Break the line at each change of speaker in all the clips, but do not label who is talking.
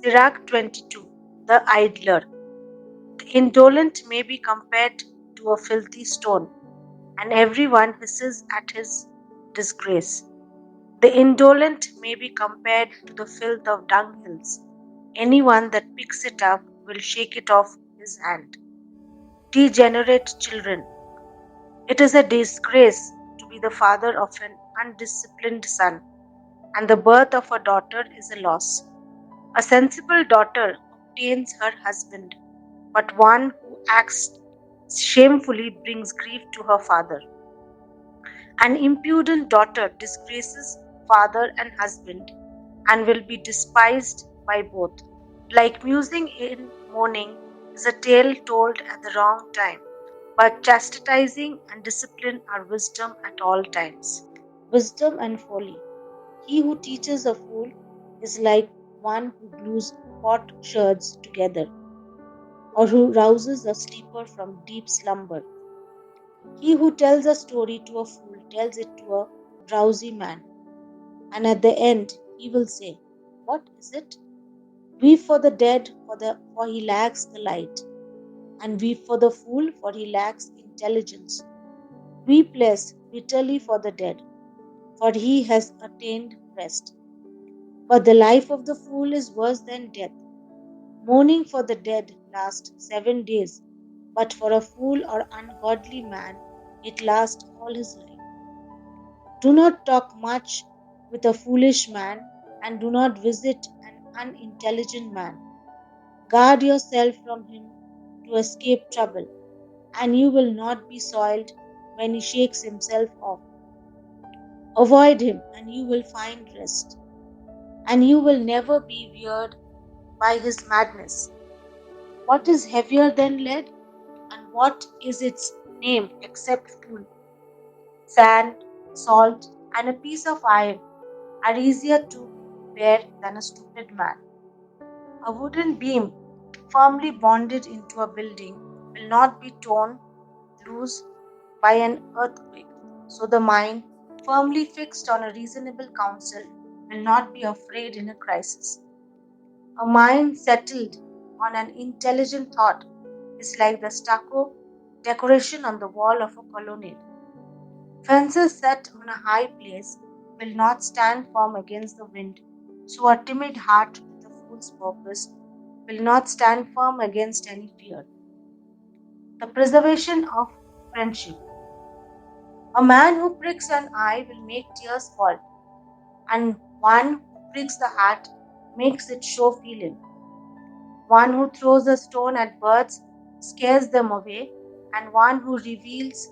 Sirach 22. The idler. The indolent may be compared to a filthy stone, and everyone hisses at his disgrace. The indolent may be compared to the filth of dunghills. Anyone that picks it up will shake it off his hand. Degenerate children. It is a disgrace to be the father of an undisciplined son, and the birth of a daughter is a loss. A sensible daughter obtains her husband, but one who acts shamefully brings grief to her father. An impudent daughter disgraces father and husband and will be despised by both. Like musing in mourning is a tale told at the wrong time, but chastising and discipline are wisdom at all times. Wisdom and folly. He who teaches a fool is like one who glues potsherds together, or who rouses a sleeper from deep slumber. He who tells a story to a fool tells it to a drowsy man, and at the end he will say, "What is it?" Weep for the dead, for he lacks the light, and weep for the fool, for he lacks intelligence. Weep less bitterly for the dead, for he has attained rest. But the life of the fool is worse than death. Mourning for the dead lasts 7 days, but for a fool or ungodly man it lasts all his life. Do not talk much with a foolish man, and do not visit an unintelligent man. Guard yourself from him to escape trouble, and you will not be soiled when he shakes himself off. Avoid him, and you will find rest, and you will never be wearied by his madness. What is heavier than lead, and what is its name except fool? Sand, salt, and a piece of iron are easier to bear than a stupid man. A wooden beam firmly bonded into a building will not be torn loose by an earthquake. So the mind, firmly fixed on a reasonable counsel, will not be afraid in a crisis. A mind settled on an intelligent thought is like the stucco decoration on the wall of a colonnade. Fences set on a high place will not stand firm against the wind, so a timid heart with a fool's purpose will not stand firm against any fear. The preservation of friendship. A man who pricks an eye will make tears fall, and one who pricks the heart makes it show feeling. One who throws a stone at birds scares them away, and one who reveals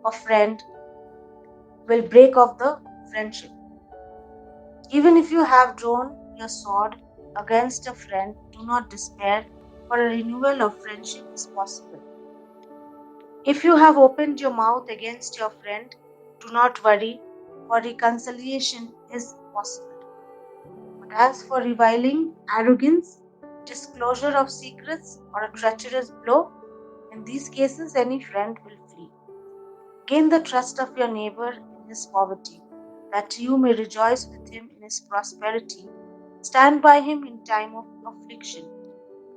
a friend will break off the friendship. Even if you have drawn your sword against a friend, do not despair, for a renewal of friendship is possible. If you have opened your mouth against your friend, do not worry, for reconciliation is possible. But as for reviling, arrogance, disclosure of secrets, or a treacherous blow, in these cases any friend will flee. Gain the trust of your neighbor in his poverty, that you may rejoice with him in his prosperity. Stand by him in time of affliction,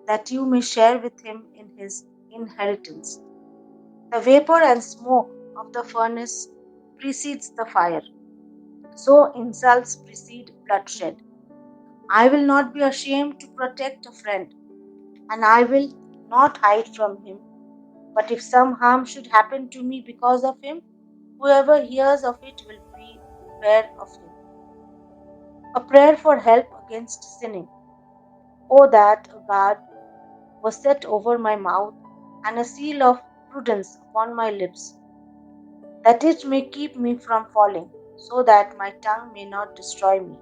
that you may share with him in his inheritance. The vapor and smoke of the furnace precedes the fire, so insults precede bloodshed. I will not be ashamed to protect a friend, and I will not hide from him. But if some harm should happen to me because of him, whoever hears of it will beware of him. A prayer for help against sinning. Oh, that a guard was set over my mouth, and a seal of prudence upon my lips, that it may keep me from falling, so that my tongue may not destroy me.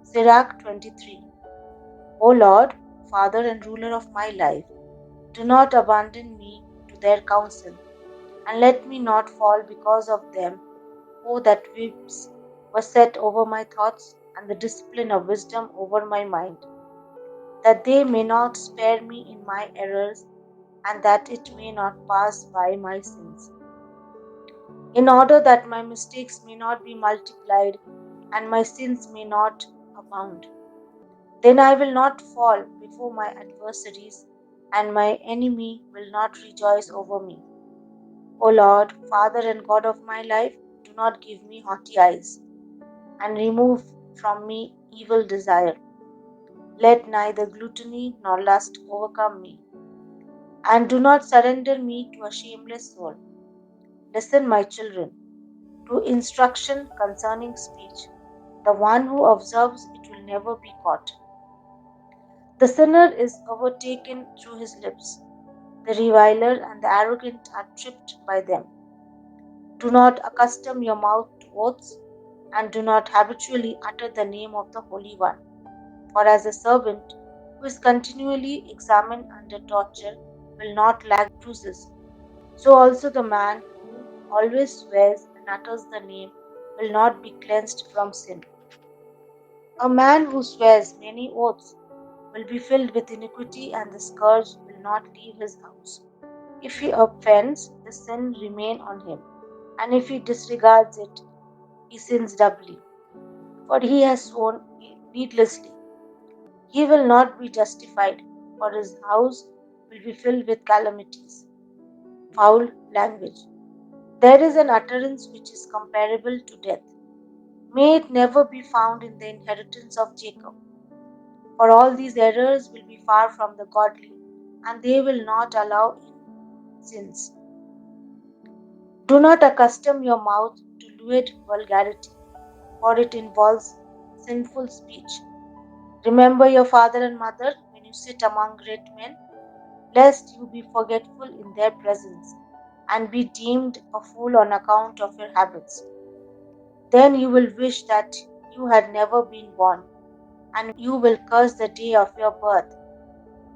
Sirach 23. O Lord, Father and ruler of my life, do not abandon me to their counsel, and let me not fall because of them. O that whips were set over my thoughts, and the discipline of wisdom over my mind, that they may not spare me in my errors, and that it may not pass by my sins, in order that my mistakes may not be multiplied, and my sins may not abound. Then I will not fall before my adversaries, and my enemy will not rejoice over me. O Lord, Father and God of my life, do not give me haughty eyes, and remove from me evil desire. Let neither gluttony nor lust overcome me, and do not surrender me to a shameless soul. Listen, my children, to instruction concerning speech. The one who observes it will never be caught. The sinner is overtaken through his lips. The reviler and the arrogant are tripped by them. Do not accustom your mouth to oaths, and do not habitually utter the name of the Holy One. For as a servant who is continually examined under torture will not lack bruises, so also the man who always swears and utters the name will not be cleansed from sin. A man who swears many oaths will be filled with iniquity, and the scourge will not leave his house. If he offends, the sin remain on him, and if he disregards it, he sins doubly, for he has sworn needlessly. He will not be justified, for his house will be filled with calamities. Foul language. There is an utterance which is comparable to death. May it never be found in the inheritance of Jacob. For all these errors will be far from the godly, and they will not allow in sins. Do not accustom your mouth to lewd vulgarity, for it involves sinful speech. Remember your father and mother when you sit among great men, lest you be forgetful in their presence, and be deemed a fool on account of your habits. Then you will wish that you had never been born, and you will curse the day of your birth.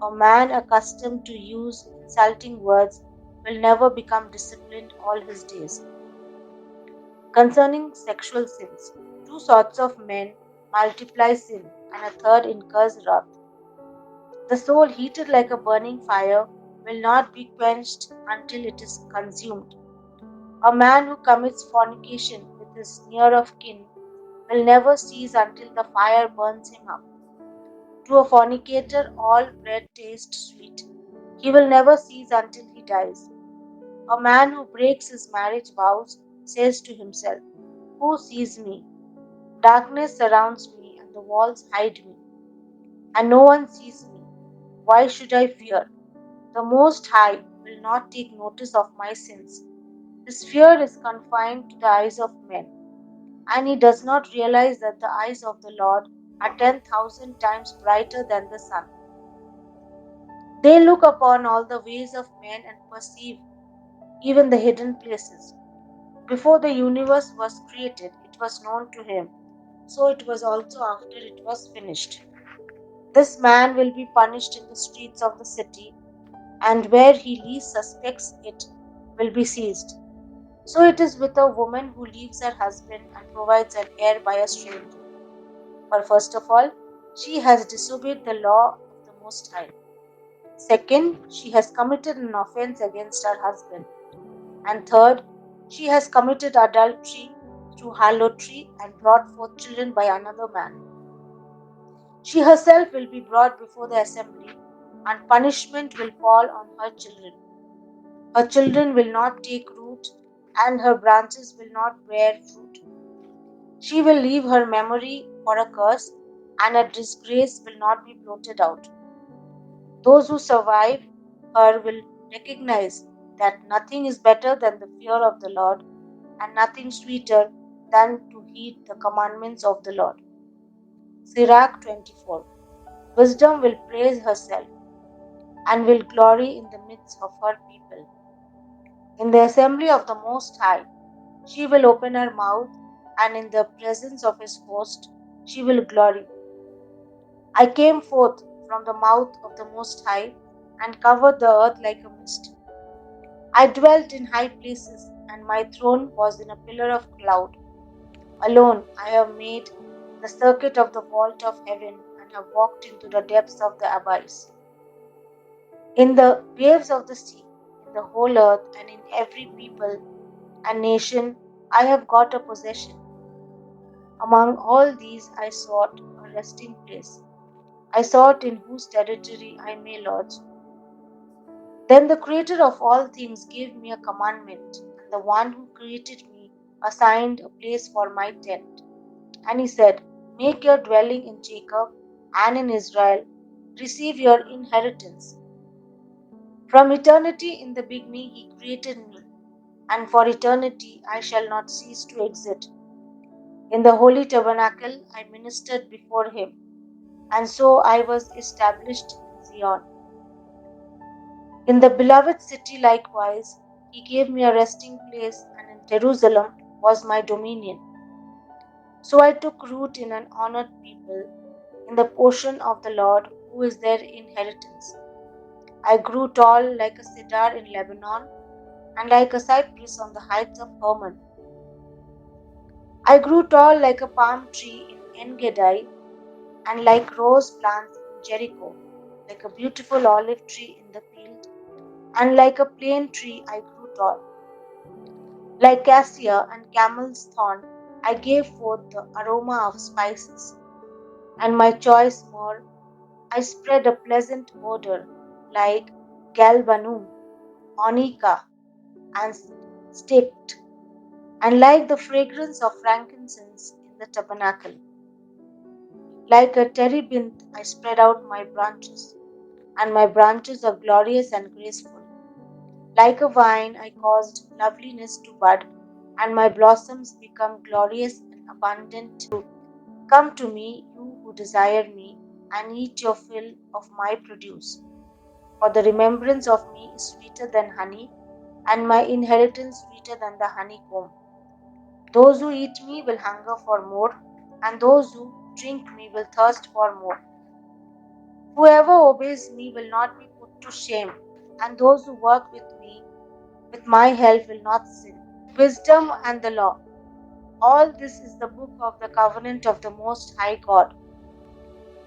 A man accustomed to use insulting words will never become disciplined all his days. Concerning sexual sins, two sorts of men multiply sin, and a third incurs wrath. The soul heated like a burning fire will not be quenched until it is consumed. A man who commits fornication with his near of kin will never cease until the fire burns him up. To a fornicator, all bread tastes sweet. He will never cease until he dies. A man who breaks his marriage vows says to himself, who sees me? Darkness surrounds me, and the walls hide me, and no one sees me. Why should I fear? The Most High will not take notice of my sins. His fear is confined to the eyes of men, and he does not realize that the eyes of the Lord are 10,000 times brighter than the sun. They look upon all the ways of men and perceive even the hidden places. Before the universe was created, it was known to him. So it was also after it was finished. This man will be punished in the streets of the city, and where he least suspects it will be seized. So it is with a woman who leaves her husband and provides an heir by a stranger. For first of all, she has disobeyed the law of the Most High. Second, she has committed an offense against her husband. And third, she has committed adultery through harlotry and brought forth children by another man. She herself will be brought before the assembly, and punishment will fall on her children. Her children will not take root, and her branches will not bear fruit. She will leave her memory for a curse, and her disgrace will not be blotted out. Those who survive her will recognize that nothing is better than the fear of the Lord, and nothing sweeter than to heed the commandments of the Lord. Sirach 24. Wisdom will praise herself, and will glory in the midst of her people. In the assembly of the Most High, she will open her mouth, and in the presence of his host, she will glory. I came forth from the mouth of the Most High, and covered the earth like a mist. I dwelt in high places, and my throne was in a pillar of cloud. Alone I have made the circuit of the vault of heaven, and have walked into the depths of the abyss. In the waves of the sea, in the whole earth, and in every people and nation, I have got a possession. Among all these I sought a resting place. I sought in whose territory I may lodge. Then the Creator of all things gave me a commandment, and the one who created me assigned a place for my tent. And he said, make your dwelling in Jacob and in Israel, receive your inheritance. From eternity in the beginning he created me, and for eternity I shall not cease to exist. In the holy tabernacle I ministered before him, and so I was established in Zion. In the beloved city likewise he gave me a resting place, and in Jerusalem was my dominion. So I took root in an honored people, in the portion of the Lord, who is their inheritance. I grew tall like a cedar in Lebanon, and like a cypress on the heights of Hermon. I grew tall like a palm tree in En Gedi, and like rose plants in Jericho, like a beautiful olive tree in the field, and like a plane tree I grew tall. Like cassia and camel's thorn, I gave forth the aroma of spices, and my choice myrrh I spread a pleasant odor, like galbanum, onycha, and staked, and like the fragrance of frankincense in the tabernacle. Like a terebinth I spread out my branches, and my branches are glorious and graceful. Like a vine I caused loveliness to bud, and my blossoms become glorious and abundant. Come to me, you who desire me, and eat your fill of my produce. For the remembrance of me is sweeter than honey, and my inheritance sweeter than the honeycomb. Those who eat me will hunger for more, and those who drink me will thirst for more. Whoever obeys me will not be put to shame, and those who work with me, with my help, will not sin. Wisdom and the law. All this is the book of the covenant of the Most High God,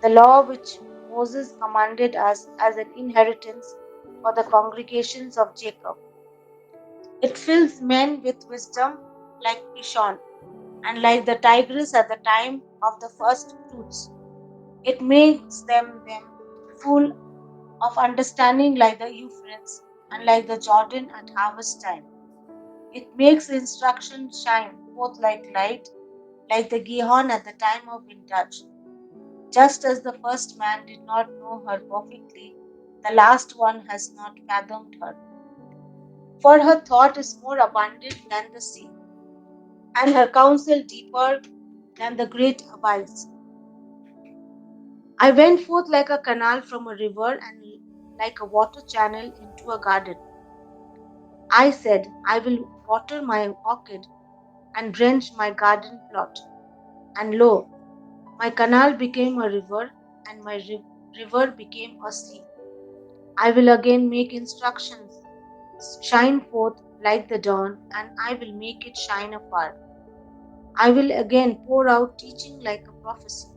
the law which Moses commanded us as an inheritance for the congregations of Jacob. It fills men with wisdom like Pishon, and like the Tigris at the time of the first fruits. It makes them full of understanding like the Euphrates, and like the Jordan at harvest time. It makes instruction shine forth like light, like the Gihon at the time of vintage. Just as the first man did not know her perfectly, the last one has not fathomed her. For her thought is more abundant than the sea, and her counsel deeper than the great abyss. I went forth like a canal from a river, and like a water channel into a garden. I said, I will water my orchid and drench my garden plot. And lo, my canal became a river, and my river became a sea. I will again make instructions shine forth like the dawn, and I will make it shine afar. I will again pour out teaching like a prophecy,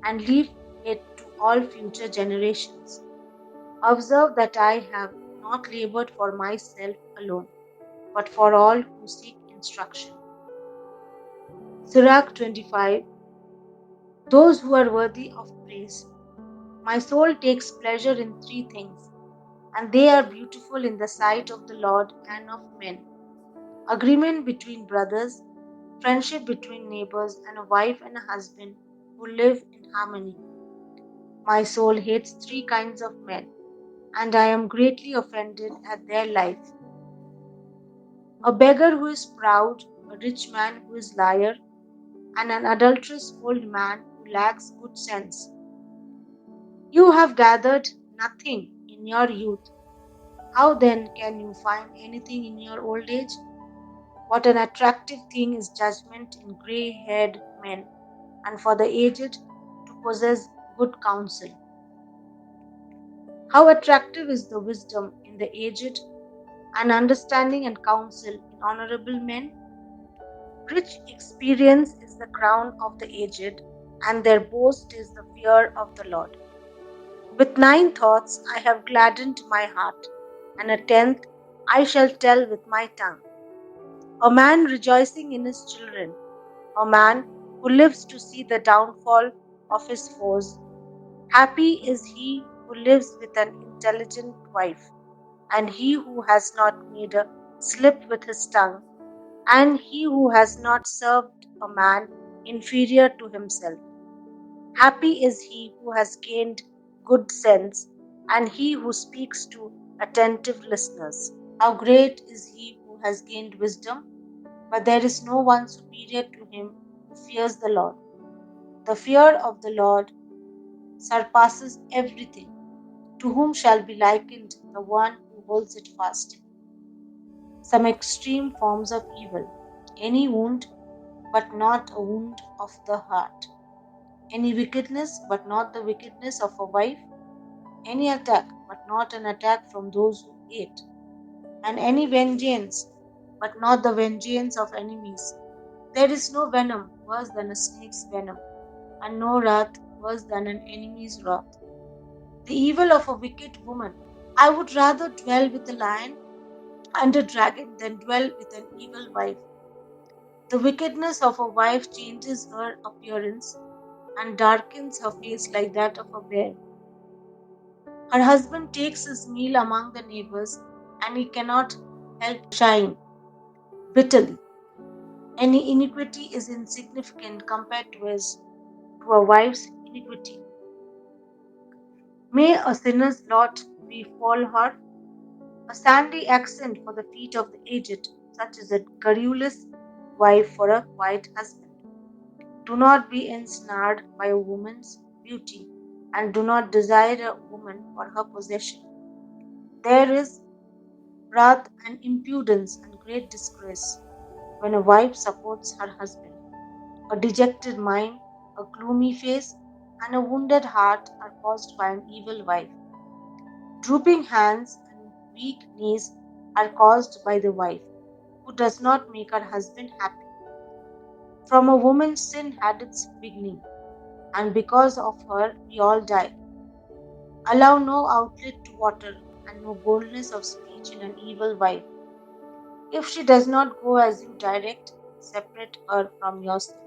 and leave it to all future generations. Observe that I have not labored for myself alone, but for all who seek instruction. Sirach 25. Those who are worthy of praise. My soul takes pleasure in three things, and they are beautiful in the sight of the Lord and of men: agreement between brothers, friendship between neighbors, and a wife and a husband who live in harmony. My soul hates three kinds of men, and I am greatly offended at their life: a beggar who is proud, a rich man who is liar, and an adulterous old man who lacks good sense. You have gathered nothing in your youth. How then can you find anything in your old age? What an attractive thing is judgment in grey haired men, and for the aged to possess good counsel. How attractive is the wisdom in the aged, and understanding and counsel in honorable men! Rich experience is the crown of the aged, and their boast is the fear of the Lord. With 9 thoughts I have gladdened my heart, and a 10th I shall tell with my tongue. A man rejoicing in his children, a man who lives to see the downfall of his foes. Happy is he who lives with an intelligent wife, and he who has not made a slip with his tongue, and he who has not served a man inferior to himself. Happy is he who has gained good sense, and he who speaks to attentive listeners. How great is he who has gained wisdom, but there is no one superior to him who fears the Lord. The fear of the Lord surpasses everything. To whom shall be likened the one who holds it fast? Some extreme forms of evil, any wound, but not a wound of the heart, any wickedness, but not the wickedness of a wife, any attack, but not an attack from those who hate, and any vengeance, but not the vengeance of enemies. There is no venom worse than a snake's venom, and no wrath worse than an enemy's wrath. The evil of a wicked woman. I would rather dwell with a lion and a dragon than dwell with an evil wife. The wickedness of a wife changes her appearance and darkens her face like that of a bear. Her husband takes his meal among the neighbors, and he cannot help chiding bitterly. Any iniquity is insignificant compared to a wife's iniquity. May a sinner's lot befall her, a sandy accent for the feet of the aged, such as a garrulous wife for a quiet husband. Do not be ensnared by a woman's beauty, and do not desire a woman for her possession. There is wrath and impudence and great disgrace when a wife supports her husband. A dejected mind, a gloomy face, and a wounded heart are caused by an evil wife. Drooping hands and weak knees are caused by the wife who does not make her husband happy. From a woman sin had its beginning, and because of her we all die. Allow no outlet to water, and no boldness of speech in an evil wife. If she does not go as you direct, separate her from yourself.